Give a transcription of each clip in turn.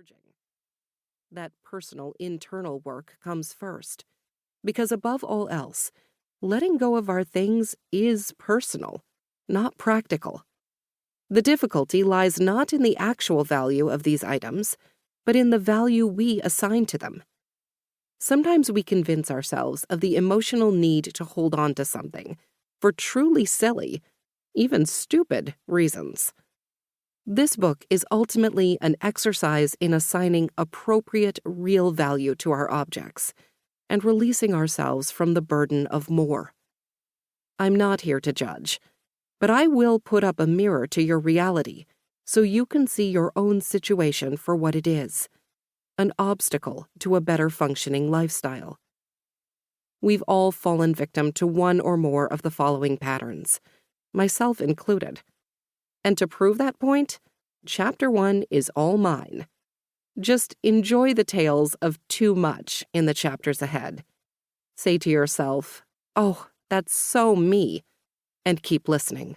purging. That personal internal work comes first, because above all else, letting go of our things is personal, not practical. The difficulty lies not in the actual value of these items, but in the value we assign to them. Sometimes we convince ourselves of the emotional need to hold on to something for truly silly, even stupid reasons. This book is ultimately an exercise in assigning appropriate real value to our objects and releasing ourselves from the burden of more. I'm not here to judge, but I will put up a mirror to your reality so you can see your own situation for what it is, an obstacle to a better functioning lifestyle. We've all fallen victim to one or more of the following patterns, myself included. And to prove that point, Chapter 1 is all mine. Just enjoy the tales of too much in the chapters ahead. Say to yourself, "Oh, that's so me," and keep listening.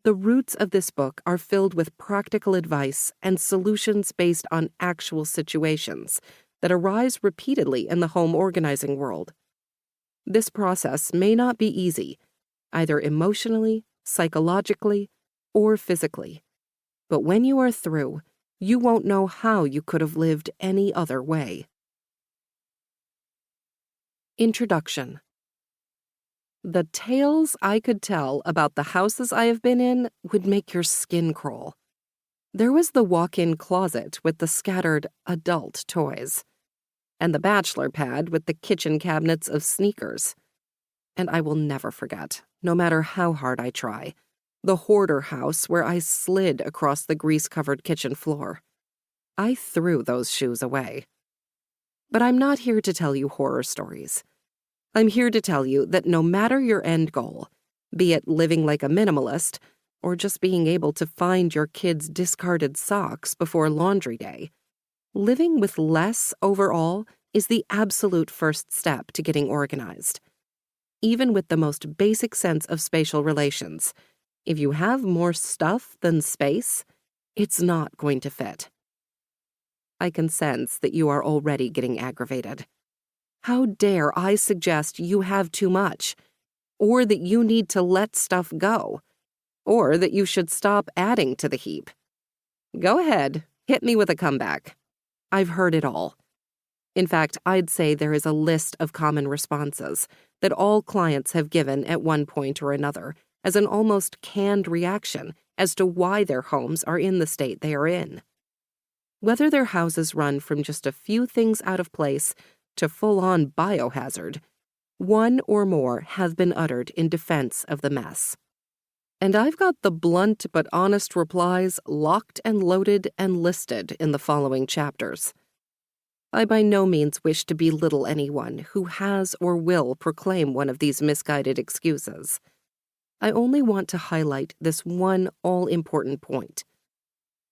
The roots of this book are filled with practical advice and solutions based on actual situations that arise repeatedly in the home organizing world. This process may not be easy, either emotionally, psychologically, or physically. But when you are through, you won't know how you could have lived any other way. Introduction. The tales I could tell about the houses I have been in would make your skin crawl. There was the walk-in closet with the scattered adult toys, and the bachelor pad with the kitchen cabinets of sneakers. And I will never forget, no matter how hard I try, the hoarder house where I slid across the grease-covered kitchen floor. I threw those shoes away. But I'm not here to tell you horror stories. I'm here to tell you that no matter your end goal, be it living like a minimalist or just being able to find your kids' discarded socks before laundry day, living with less overall is the absolute first step to getting organized. Even with the most basic sense of spatial relations, if you have more stuff than space, it's not going to fit. I can sense that you are already getting aggravated. How dare I suggest you have too much, or that you need to let stuff go, or that you should stop adding to the heap? Go ahead, hit me with a comeback. I've heard it all. In fact, I'd say there is a list of common responses that all clients have given at one point or another as an almost canned reaction as to why their homes are in the state they are in. Whether their houses run from just a few things out of place to full-on biohazard, one or more have been uttered in defense of the mess. And I've got the blunt but honest replies locked and loaded and listed in the following chapters. I by no means wish to belittle anyone who has or will proclaim one of these misguided excuses. I only want to highlight this one all-important point.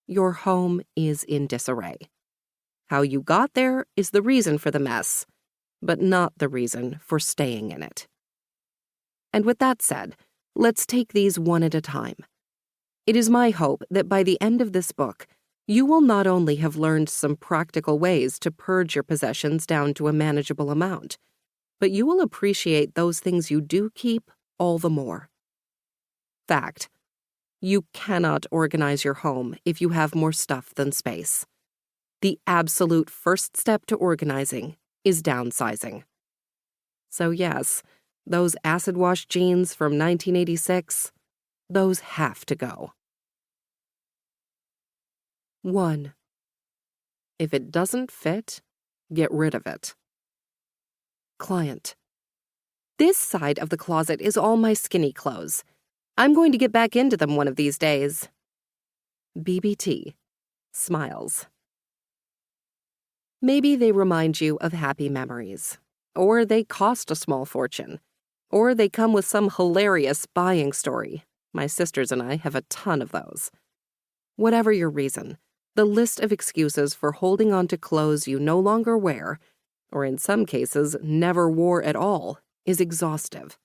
Your home is in disarray. How you got there is the reason for the mess, but not the reason for staying in it. And with that said, let's take these one at a time. It is my hope that by the end of this book, you will not only have learned some practical ways to purge your possessions down to a manageable amount, but you will appreciate those things you do keep all the more. Fact: you cannot organize your home if you have more stuff than space. The absolute first step to organizing is downsizing. So yes, those acid wash jeans from 1986, those have to go. 1. If it doesn't fit, get rid of it. Client: this side of the closet is all my skinny clothes. I'm going to get back into them one of these days. BBT smiles. Maybe they remind you of happy memories, or they cost a small fortune, or they come with some hilarious buying story. My sisters and I have a ton of those. Whatever your reason, the list of excuses for holding on to clothes you no longer wear, or in some cases never wore at all, is exhaustive.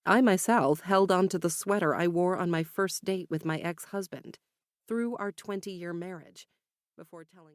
I myself held on to the sweater I wore on my first date with my ex-husband through our 20-year marriage before telling